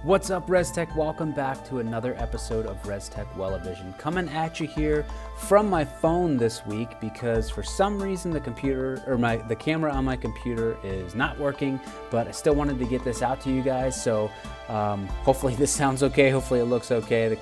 What's up, ResTech? Welcome back to another episode of ResTech Well-A-Vision. Coming at you here from my phone this week because for some reason the camera on my computer is not working, but I still wanted to get this out to you guys. So hopefully this sounds okay. Hopefully it looks okay. The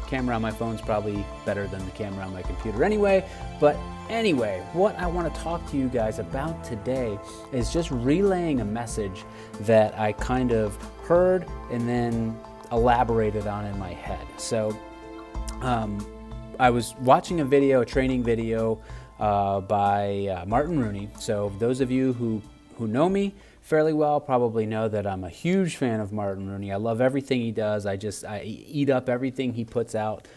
camera on my phone is probably better than the camera on my computer anyway. But anyway, what I want to talk to you guys about today is just relaying a message that I kind of heard and then elaborated on in my head. So I was watching a training video by Martin Rooney. So those of you who know me fairly well probably know that I'm a huge fan of Martin Rooney. I love everything he does. I eat up everything he puts out.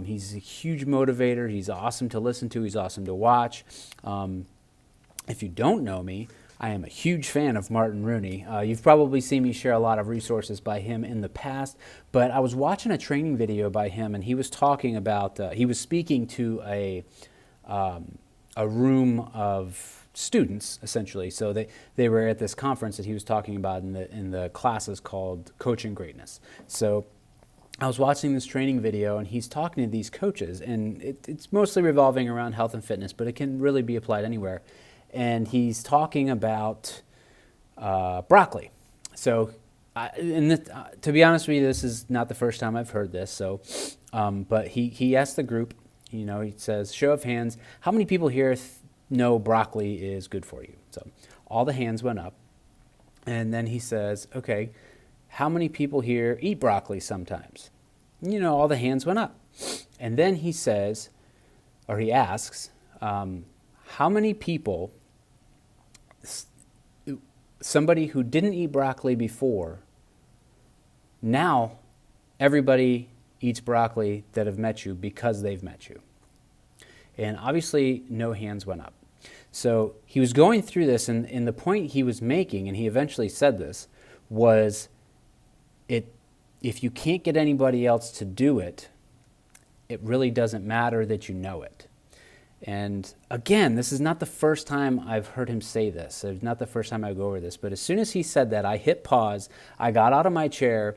He's a huge motivator. He's awesome to listen to. He's awesome to watch. If you don't know me, I am a huge fan of Martin Rooney. You've probably seen me share a lot of resources by him in the past, but I was watching a training video by him, and he was talking about, he was speaking to a room of students, essentially. So they were at this conference that he was talking about in the classes called Coaching Greatness. So I was watching this training video, and he's talking to these coaches, and it's mostly revolving around health and fitness, but it can really be applied anywhere. And he's talking about broccoli. So, to be honest with you, this is not the first time I've heard this. So, but he asked the group, he says, show of hands, how many people here know broccoli is good for you? So all the hands went up. And then he says, okay, how many people here eat broccoli sometimes? All the hands went up. And then he says, or he asks, how many people, somebody who didn't eat broccoli before, now everybody eats broccoli that have met you because they've met you? And obviously no hands went up. So he was going through this, and the point he was making, and he eventually said this, was if you can't get anybody else to do it, it really doesn't matter that you know it. And again, this is not the first time I've heard him say this. It's not the first time I go over this. But as soon as he said that, I hit pause. I got out of my chair.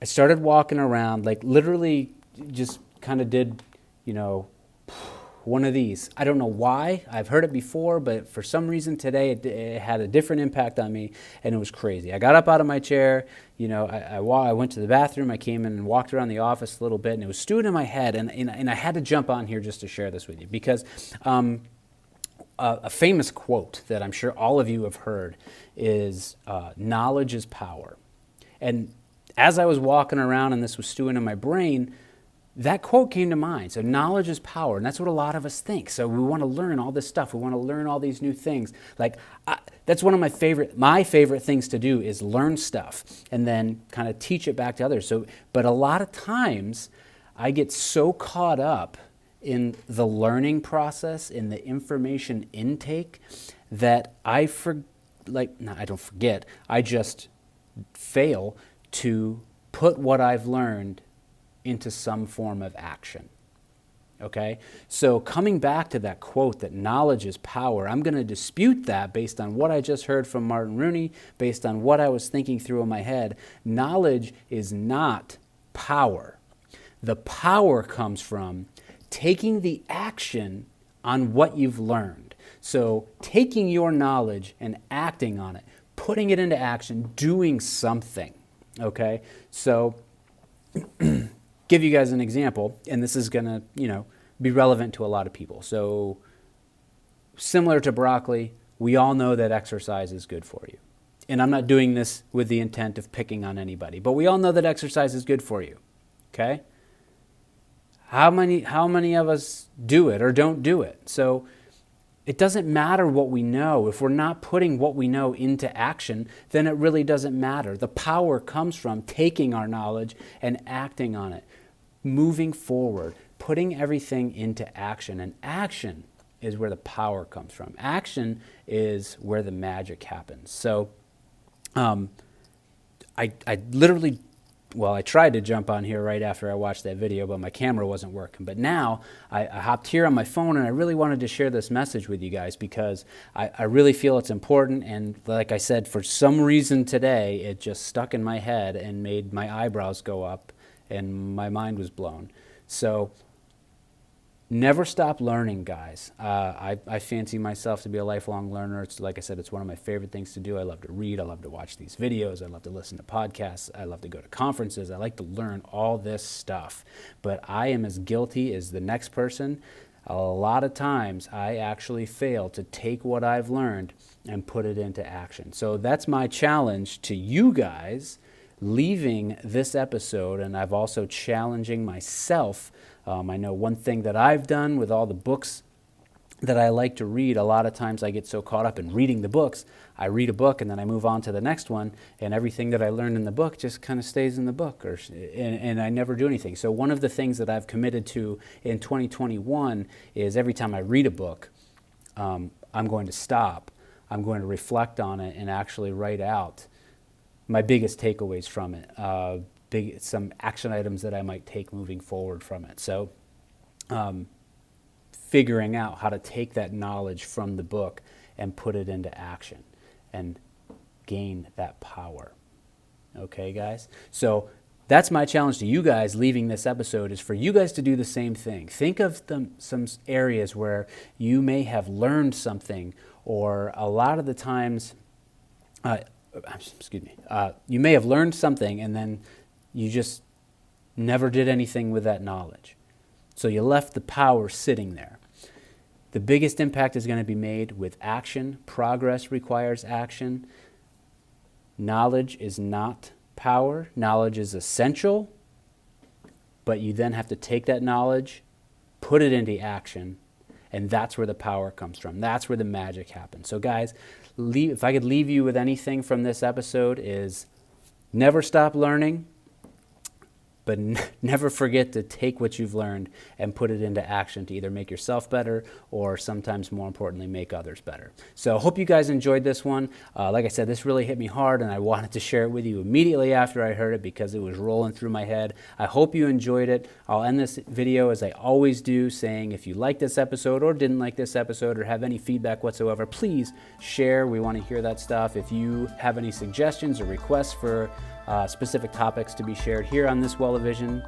I started walking around, like literally just kind of did, one of these. I don't know why. I've heard it before, but for some reason today it had a different impact on me, and it was crazy. I got up out of my chair. I went to the bathroom. I came in and walked around the office a little bit, and it was stewing in my head, and I had to jump on here just to share this with you because a famous quote that I'm sure all of you have heard is, knowledge is power. And as I was walking around and this was stewing in my brain, that quote came to mind. So knowledge is power, and that's what a lot of us think. So we want to learn all this stuff. We want to learn all these new things. That's one of my favorite things to do is learn stuff and then kind of teach it back to others. But a lot of times I get so caught up in the learning process, in the information intake, that I don't forget. I just fail to put what I've learned into some form of action. Okay? So coming back to that quote that knowledge is power, I'm going to dispute that based on what I just heard from Martin Rooney, based on what I was thinking through in my head. Knowledge is not power. The power comes from taking the action on what you've learned. So taking your knowledge and acting on it, putting it into action, doing something. Okay? So give you guys an example, and this is going to, be relevant to a lot of people. So similar to broccoli, we all know that exercise is good for you. And I'm not doing this with the intent of picking on anybody, but we all know that exercise is good for you. Okay? How many of us do it or don't do it? So it doesn't matter what we know. If we're not putting what we know into action, then it really doesn't matter. The power comes from taking our knowledge and acting on it, moving forward, putting everything into action. And action is where the power comes from. Action is where the magic happens. So I literally well, I tried to jump on here right after I watched that video, but my camera wasn't working. But now I hopped here on my phone, and I really wanted to share this message with you guys because I really feel it's important. And like I said, for some reason today, it just stuck in my head and made my eyebrows go up and my mind was blown. So never stop learning, guys. I fancy myself to be a lifelong learner. It's like I said, it's one of my favorite things to do. I love to read. I love to watch these videos. I love to listen to podcasts. I love to go to conferences. I like to learn all this stuff. But I am as guilty as the next person. A lot of times I actually fail to take what I've learned and put it into action. So that's my challenge to you guys leaving this episode, and I've also challenging myself. I know one thing that I've done with all the books that I like to read, a lot of times I get so caught up in reading the books, I read a book and then I move on to the next one, and everything that I learned in the book just kind of stays in the book, and I never do anything. So one of the things that I've committed to in 2021 is every time I read a book, I'm going to stop, I'm going to reflect on it and actually write out my biggest takeaways from it, some action items that I might take moving forward from it. So figuring out how to take that knowledge from the book and put it into action and gain that power. Okay, guys? So that's my challenge to you guys leaving this episode, is for you guys to do the same thing. Think of some areas where you may have learned something, or a lot of the times, you may have learned something and then you just never did anything with that knowledge. So you left the power sitting there. The biggest impact is going to be made with action. Progress requires action. Knowledge is not power. Knowledge is essential, but you then have to take that knowledge, put it into action, and that's where the power comes from. That's where the magic happens. So guys, if I could leave you with anything from this episode, is never stop learning, but never forget to take what you've learned and put it into action to either make yourself better or sometimes more importantly, make others better. So I hope you guys enjoyed this one. Like I said, this really hit me hard and I wanted to share it with you immediately after I heard it because it was rolling through my head. I hope you enjoyed it. I'll end this video as I always do, saying if you like this episode or didn't like this episode or have any feedback whatsoever, please share. We want to hear that stuff. If you have any suggestions or requests for specific topics to be shared here on this Well-A-Vision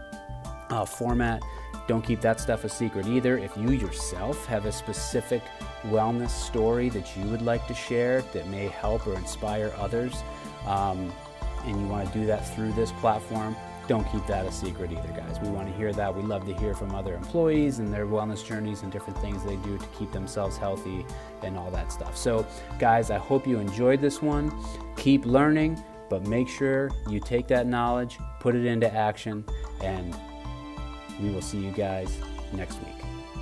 format, don't keep that stuff a secret either. If you yourself have a specific wellness story that you would like to share that may help or inspire others, and you want to do that through this platform, don't keep that a secret either, guys. We want to hear that. We love to hear from other employees and their wellness journeys and different things they do to keep themselves healthy and all that stuff. So, guys, I hope you enjoyed this one. Keep learning, but make sure you take that knowledge, put it into action, and we will see you guys next week.